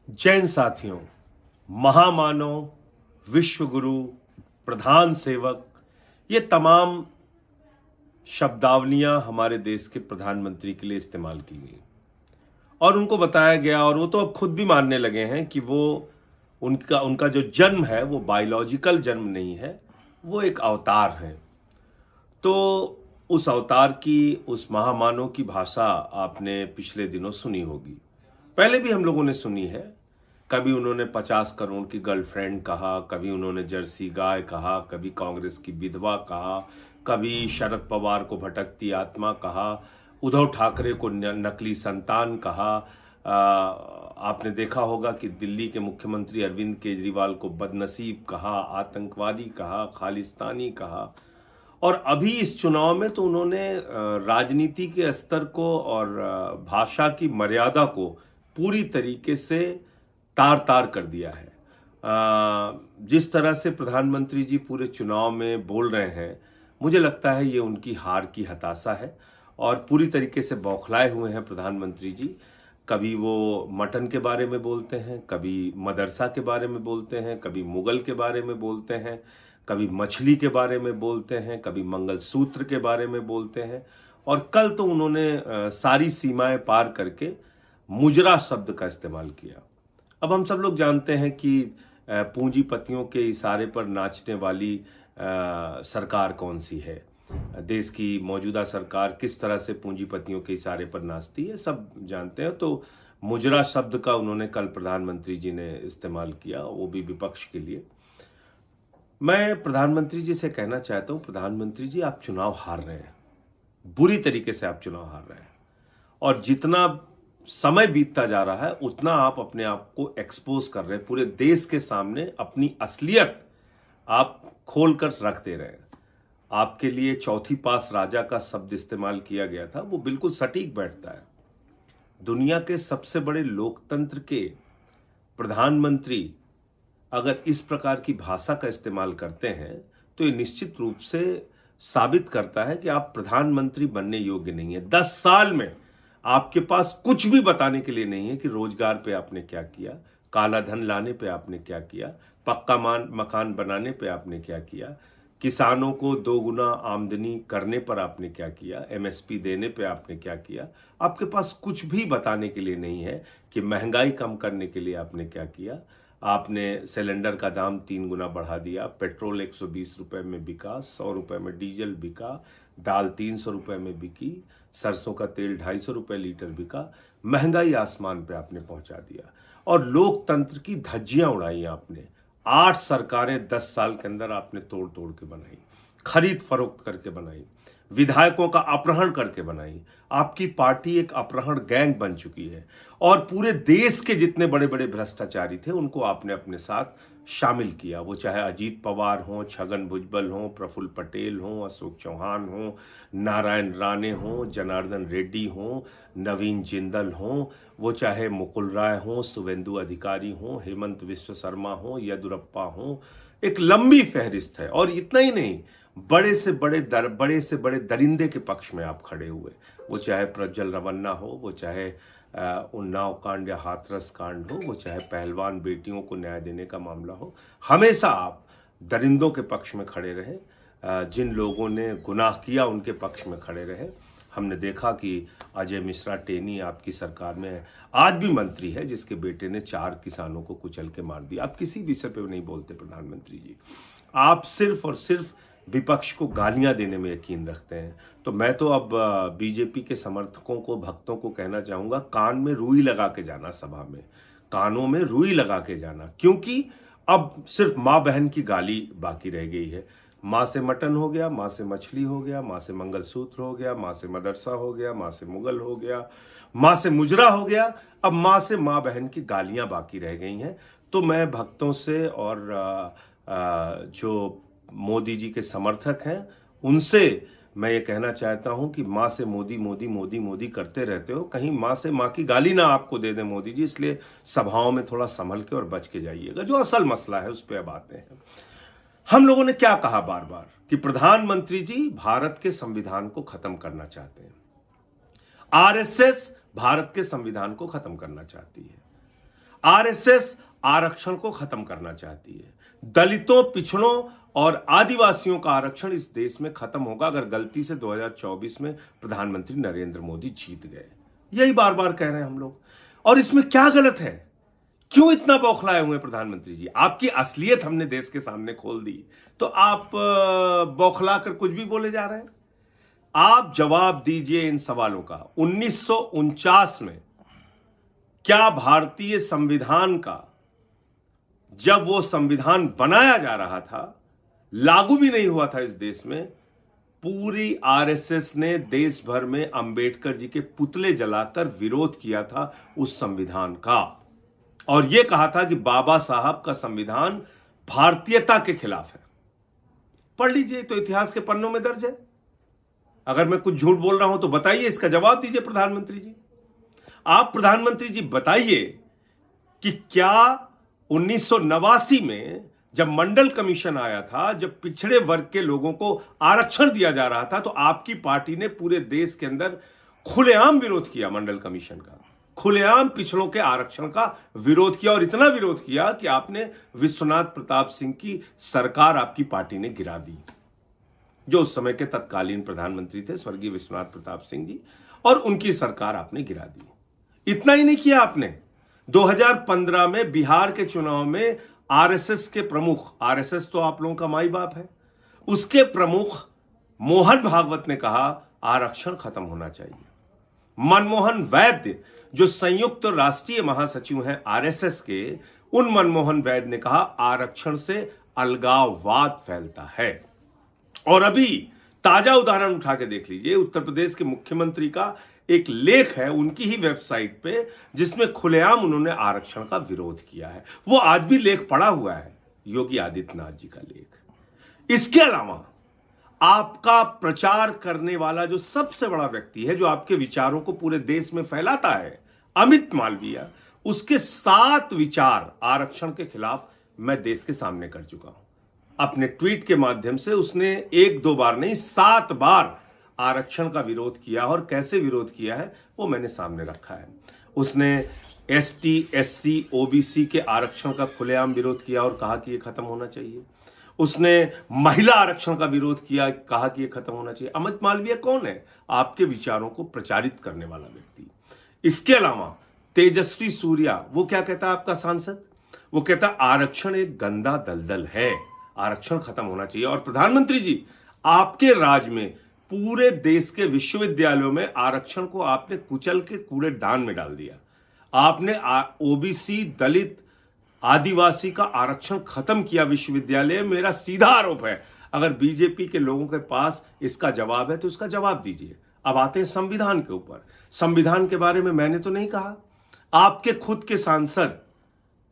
जैन साथियों, महामानव, विश्वगुरु, प्रधान सेवक, ये तमाम शब्दावलियां हमारे देश के प्रधानमंत्री के लिए इस्तेमाल की गई और उनको बताया गया, और वो तो अब खुद भी मानने लगे हैं कि वो उनका जो जन्म है वो बायोलॉजिकल जन्म नहीं है, वो एक अवतार है। तो उस अवतार की, उस महामानव की भाषा आपने पिछले दिनों सुनी होगी, पहले भी हम लोगों ने सुनी है। कभी उन्होंने 50 करोड़ की गर्लफ्रेंड कहा, कभी उन्होंने जर्सी गाय कहा, कभी कांग्रेस की विधवा कहा, कभी शरद पवार को भटकती आत्मा कहा, उद्धव ठाकरे को नकली संतान कहा। आपने देखा होगा कि दिल्ली के मुख्यमंत्री अरविंद केजरीवाल को बदनसीब कहा, आतंकवादी कहा, खालिस्तानी कहा। और अभी इस चुनाव में तो उन्होंने राजनीति के स्तर को और भाषा की मर्यादा को पूरी तरीके से तार तार कर दिया है। जिस तरह से प्रधानमंत्री जी पूरे चुनाव में बोल रहे हैं, मुझे लगता है ये उनकी हार की हताशा है और पूरी तरीके से बौखलाए हुए हैं प्रधानमंत्री जी। कभी वो मटन के बारे में बोलते हैं, कभी मदरसा के बारे में बोलते हैं, कभी मुगल के बारे में बोलते हैं, कभी मछली के बारे में बोलते हैं, कभी मंगलसूत्र के बारे में बोलते हैं, और कल तो उन्होंने सारी सीमाएं पार करके मुजरा शब्द का इस्तेमाल किया। अब हम सब लोग जानते हैं कि पूंजीपतियों के इशारे पर नाचने वाली सरकार कौन सी है। देश की मौजूदा सरकार किस तरह से पूंजीपतियों के इशारे पर नाचती है, सब जानते हैं। तो मुजरा शब्द का उन्होंने कल प्रधानमंत्री जी ने इस्तेमाल किया, वो भी विपक्ष के लिए। मैं प्रधानमंत्री जी से कहना चाहता हूं, प्रधानमंत्री जी आप चुनाव हार रहे हैं, बुरी तरीके से आप चुनाव हार रहे हैं, और जितना समय बीतता जा रहा है उतना आप अपने आप को एक्सपोज कर रहे हैं, पूरे देश के सामने अपनी असलियत आप खोलकर रख दे रहे हैं। आपके लिए चौथी पास राजा का शब्द इस्तेमाल किया गया था, वो बिल्कुल सटीक बैठता है। दुनिया के सबसे बड़े लोकतंत्र के प्रधानमंत्री अगर इस प्रकार की भाषा का इस्तेमाल करते हैं तो ये निश्चित रूप से साबित करता है कि आप प्रधानमंत्री बनने योग्य नहीं है। 10 साल में आपके पास कुछ भी बताने के लिए नहीं है कि रोजगार पे आपने क्या किया, काला धन लाने पे आपने क्या किया, पक्का मकान बनाने पे आपने क्या किया, किसानों को 2 गुना आमदनी करने पर आपने क्या किया, एमएसपी देने पे आपने क्या किया। आपके पास कुछ भी बताने के लिए नहीं है कि महंगाई कम करने के लिए आपने क्या किया। आपने सिलेंडर का दाम 3 गुना बढ़ा दिया, पेट्रोल 120 रुपए में बिका, 100 रुपए में डीजल बिका, दाल 300 रुपए में बिकी, सरसों का तेल 250 रुपए लीटर बिका। महंगाई आसमान पे आपने पहुंचा दिया और लोकतंत्र की धज्जियां उड़ाई आपने। 8 सरकारें 10 साल के अंदर आपने तोड़ तोड़ के बनाई, खरीद फरोख्त करके बनाई, विधायकों का अपहरण करके बनाई। आपकी पार्टी एक अपहरण गैंग बन चुकी है और पूरे देश के जितने बड़े बड़े भ्रष्टाचारी थे उनको आपने अपने साथ शामिल किया। वो चाहे अजीत पवार हो, छगन भुजबल हो, प्रफुल्ल पटेल हो, अशोक चौहान हो, नारायण राणे हो, जनार्दन रेड्डी हो, नवीन जिंदल हो, वो चाहे मुकुल राय हो, शुवेंदु अधिकारी हो, हेमंत विश्व शर्मा हो, येदुरप्पा हो। एक लंबी फहरिस्त है। और इतना ही नहीं, बड़े से बड़े दरिंदे के पक्ष में आप खड़े हुए। वो चाहे प्रज्वल रवन्ना हो, वो चाहे उन्नाव कांड या हाथरस कांड हो, वो चाहे पहलवान बेटियों को न्याय देने का मामला हो, हमेशा आप दरिंदों के पक्ष में खड़े रहे। जिन लोगों ने गुनाह किया उनके पक्ष में खड़े रहे। हमने देखा कि अजय मिश्रा टेनी आपकी सरकार में आज भी मंत्री है, जिसके बेटे ने 4 किसानों को कुचल के मार दिया। आप किसी विषय पे नहीं बोलते प्रधानमंत्री जी, आप सिर्फ और सिर्फ विपक्ष को गालियां देने में यकीन रखते हैं। तो मैं तो अब बीजेपी के समर्थकों को, भक्तों को कहना चाहूंगा, कान में रुई लगा के जाना, सभा में कानों में रुई लगा के जाना, क्योंकि अब सिर्फ माँ बहन की गाली बाकी रह गई है। माँ से मटन हो गया, माँ से मछली हो गया, माँ से मंगलसूत्र हो गया, माँ से मदरसा हो गया, माँ से मुगल हो गया, माँ से मुजरा हो गया। अब माँ से माँ बहन की गालियां बाकी रह गई हैं। तो मैं भक्तों से और जो मोदी जी के समर्थक हैं उनसे मैं ये कहना चाहता हूं कि माँ से मोदी मोदी मोदी मोदी करते रहते हो, कहीं माँ से माँ की गाली ना आपको दे दे मोदी जी। इसलिए सभाओं में थोड़ा संभल के और बच के जाइएगा। जो असल मसला है उस पर अब आते हैं। हम लोगों ने क्या कहा बार बार कि प्रधानमंत्री जी भारत के संविधान को खत्म करना चाहते हैं, आरएसएस भारत के संविधान को खत्म करना चाहती है। आरएसएस आरक्षण को खत्म करना चाहती है। दलितों, पिछड़ों और आदिवासियों का आरक्षण इस देश में खत्म होगा अगर गलती से 2024 में प्रधानमंत्री नरेंद्र मोदी जीत गए। यही बार बार कह रहे हैं हम लोग। और इसमें क्या गलत है? क्यों इतना बौखलाए हुए प्रधानमंत्री जी? आपकी असलियत हमने देश के सामने खोल दी, तो आप बौखला कर कुछ भी बोले जा रहे हैं। आप जवाब दीजिए इन सवालों का। 1949 में क्या भारतीय संविधान का, जब वो संविधान बनाया जा रहा था, लागू भी नहीं हुआ था इस देश में, पूरी आरएसएस ने देश भर में अंबेडकर जी के पुतले जलाकर विरोध किया था उस संविधान का, और यह कहा था कि बाबा साहब का संविधान भारतीयता के खिलाफ है। पढ़ लीजिए, तो इतिहास के पन्नों में दर्ज है। अगर मैं कुछ झूठ बोल रहा हूं तो बताइए, इसका जवाब दीजिए प्रधानमंत्री जी। आप प्रधानमंत्री जी बताइए कि क्या 1989 में जब मंडल कमीशन आया था, जब पिछड़े वर्ग के लोगों को आरक्षण दिया जा रहा था, तो आपकी पार्टी ने पूरे देश के अंदर खुलेआम विरोध किया मंडल कमीशन का, खुलेआम पिछड़ों के आरक्षण का विरोध किया, और इतना विरोध किया कि आपने विश्वनाथ प्रताप सिंह की सरकार आपकी पार्टी ने गिरा दी, जो उस समय के तत्कालीन प्रधानमंत्री थे स्वर्गीय विश्वनाथ प्रताप सिंह जी, और उनकी सरकार आपने गिरा दी। इतना ही नहीं किया आपने, 2015 में बिहार के चुनाव में आरएसएस के प्रमुख, आरएसएस तो आप लोगों का माई बाप है, उसके प्रमुख मोहन भागवत ने कहा आरक्षण खत्म होना चाहिए। मनमोहन वैद्य जो संयुक्त राष्ट्रीय महासचिव हैं आरएसएस के, उन मनमोहन वैद्य ने कहा आरक्षण से अलगाववाद फैलता है। और अभी ताजा उदाहरण उठा के देख लीजिए, उत्तर प्रदेश के मुख्यमंत्री का एक लेख है उनकी ही वेबसाइट पे, जिसमें खुलेआम उन्होंने आरक्षण का विरोध किया है। वो आज भी लेख पड़ा हुआ है, योगी आदित्यनाथ जी का लेख। इसके अलावा आपका प्रचार करने वाला जो सबसे बड़ा व्यक्ति है, जो आपके विचारों को पूरे देश में फैलाता है, अमित मालवीय, उसके 7 विचार आरक्षण के खिलाफ मैं देश के सामने कर चुका हूं। अपने ट्वीट के माध्यम से उसने 1-2 बार नहीं 7 बार आरक्षण का विरोध किया, और कैसे विरोध किया है वो मैंने सामने रखा है। उसने एसटी, एससी, ओबीसी के आरक्षण का खुलेआम विरोध किया और कहा कि ये खत्म होना चाहिए। उसने महिला आरक्षण का विरोध किया, कहा कि ये खत्म होना चाहिए। अमित मालवीय कौन है? आपके विचारों को प्रचारित करने वाला व्यक्ति। इसके अलावा तेजस्वी सूर्या, वो क्या कहता है आपका सांसद? वो कहता आरक्षण एक गंदा दलदल है, आरक्षण खत्म होना चाहिए। और प्रधानमंत्री जी, आपके राज में पूरे देश के विश्वविद्यालयों में आरक्षण को आपने कुचल के कूड़ेदान में डाल दिया। आपने ओबीसी, दलित, आदिवासी का आरक्षण खत्म किया विश्वविद्यालय। मेरा सीधा आरोप है, अगर बीजेपी के लोगों के पास इसका जवाब है तो इसका जवाब दीजिए। अब आते हैं संविधान के ऊपर। संविधान के बारे में मैंने तो नहीं कहा, आपके खुद के सांसद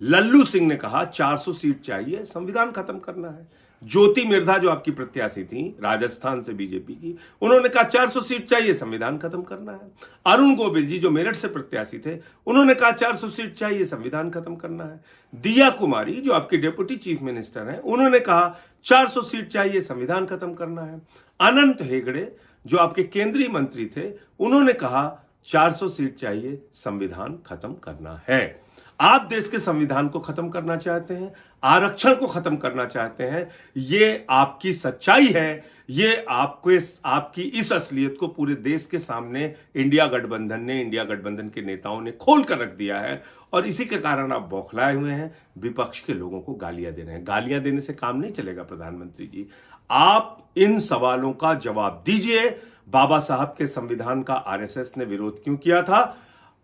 लल्लू सिंह ने कहा 400 सीट चाहिए, संविधान खत्म करना है। ज्योति मिर्धा जो आपकी प्रत्याशी थी राजस्थान से बीजेपी की, उन्होंने कहा 400 सीट चाहिए, संविधान खत्म करना है। अरुण गोविल जी जो मेरठ से प्रत्याशी थे, उन्होंने कहा 400 सीट चाहिए, संविधान खत्म करना है। दिया कुमारी जो आपकी डेप्यूटी चीफ मिनिस्टर हैं, उन्होंने कहा 400 सीट चाहिए, संविधान खत्म करना है। अनंत हेगड़े जो आपके केंद्रीय मंत्री थे, उन्होंने कहा 400 सीट चाहिए, संविधान खत्म करना है। आप देश के संविधान को खत्म करना चाहते हैं, आरक्षण को खत्म करना चाहते हैं। ये आपकी सच्चाई है, ये आपकी इस असलियत को पूरे देश के सामने इंडिया गठबंधन के नेताओं ने खोल कर रख दिया है, और इसी के कारण आप बौखलाए हुए हैं, विपक्ष के लोगों को गालियां दे रहे हैं। गालियां देने से काम नहीं चलेगा प्रधानमंत्री जी, आप इन सवालों का जवाब दीजिए। बाबा साहब के संविधान का आरएसएस ने विरोध क्यों किया था?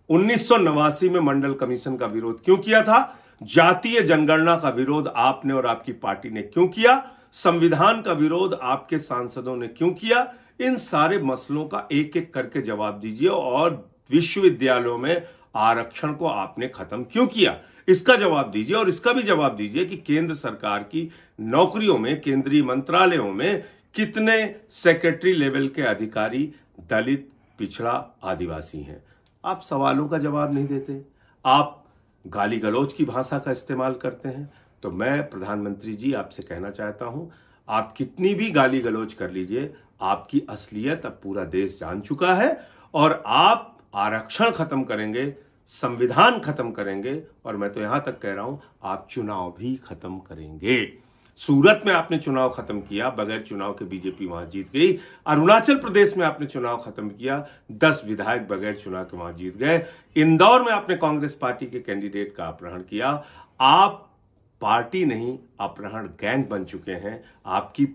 1989 में मंडल कमीशन का विरोध क्यों किया था? जातीय जनगणना का विरोध आपने और आपकी पार्टी ने क्यों किया? संविधान का विरोध आपके सांसदों ने क्यों किया? इन सारे मसलों का एक एक करके जवाब दीजिए, और विश्वविद्यालयों में आरक्षण को आपने खत्म क्यों किया, इसका जवाब दीजिए। और इसका भी जवाब दीजिए कि केंद्र सरकार की नौकरियों में, केंद्रीय मंत्रालयों में कितने सेक्रेटरी लेवल के अधिकारी दलित, पिछड़ा, आदिवासी हैं। आप सवालों का जवाब नहीं देते, आप गाली गलौज की भाषा का इस्तेमाल करते हैं। तो मैं प्रधानमंत्री जी आपसे कहना चाहता हूं, आप कितनी भी गाली गलौज कर लीजिए, आपकी असलियत अब पूरा देश जान चुका है, और आप आरक्षण खत्म करेंगे संविधान खत्म करेंगे और मैं तो यहां तक कह रहा हूं आप चुनाव भी खत्म करेंगे। सूरत में आपने चुनाव खत्म किया, बगैर चुनाव के बीजेपी वहां जीत गई। अरुणाचल प्रदेश में आपने चुनाव खत्म किया, 10 विधायक बगैर चुनाव के वहां जीत गए। इंदौर में आपने कांग्रेस पार्टी के कैंडिडेट का अपहरण किया। आप पार्टी नहीं, अपहरण गैंग बन चुके हैं। आपकी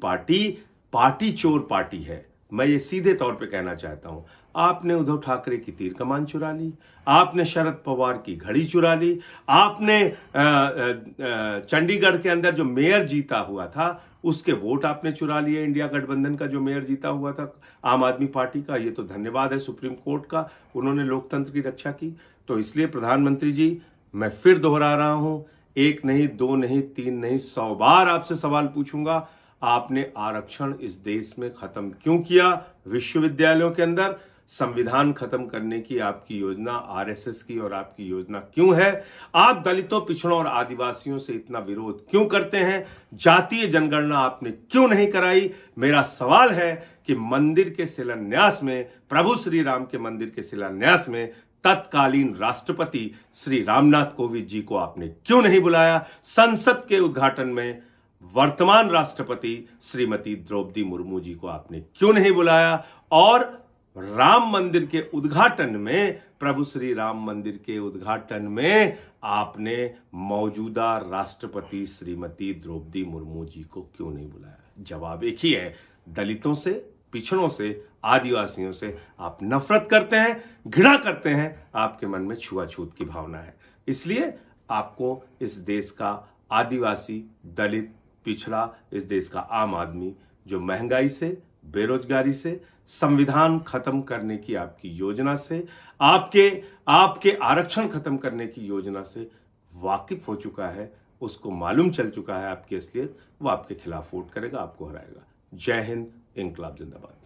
पार्टी चोर पार्टी है। मैं ये सीधे तौर पे कहना चाहता हूं। आपने उद्धव ठाकरे की तीर कमान चुरा ली, आपने शरद पवार की घड़ी चुरा ली, आपने चंडीगढ़ के अंदर जो मेयर जीता हुआ था उसके वोट आपने चुरा लिए। इंडिया गठबंधन का जो मेयर जीता हुआ था आम आदमी पार्टी का, ये तो धन्यवाद है सुप्रीम कोर्ट का, उन्होंने लोकतंत्र की रक्षा की। तो इसलिए प्रधानमंत्री जी, मैं फिर दोहरा रहा हूं, 1 नहीं, 2 नहीं, 3 नहीं, 100 बार आपसे सवाल पूछूंगा। आपने आरक्षण इस देश में खत्म क्यों किया? विश्वविद्यालयों के अंदर संविधान खत्म करने की आपकी योजना आरएसएस की और आपकी योजना क्यों है? आप दलितों, पिछड़ों और आदिवासियों से इतना विरोध क्यों करते हैं? जातीय जनगणना आपने क्यों नहीं कराई? मेरा सवाल है कि मंदिर के शिलान्यास में, प्रभु श्री राम के मंदिर के शिलान्यास में तत्कालीन राष्ट्रपति श्री रामनाथ कोविंद जी को आपने क्यों नहीं बुलाया? संसद के उद्घाटन में वर्तमान राष्ट्रपति श्रीमती द्रौपदी मुर्मू जी को आपने क्यों नहीं बुलाया? और राम मंदिर के उद्घाटन में, प्रभु श्री राम मंदिर के उद्घाटन में आपने मौजूदा राष्ट्रपति श्रीमती द्रौपदी मुर्मू जी को क्यों नहीं बुलाया? जवाब एक ही है, दलितों से, पिछड़ों से, आदिवासियों से आप नफरत करते हैं, घृणा करते हैं, आपके मन में छुआछूत की भावना है। इसलिए आपको इस देश का आदिवासी, दलित, पिछड़ा, इस देश का आम आदमी जो महंगाई से, बेरोजगारी से, संविधान खत्म करने की आपकी योजना से, आपके आरक्षण खत्म करने की योजना से वाकिफ हो चुका है, उसको मालूम चल चुका है आपकी असलियत, वो आपके खिलाफ वोट करेगा, आपको हराएगा। जय हिंद, इंकलाब जिंदाबाद।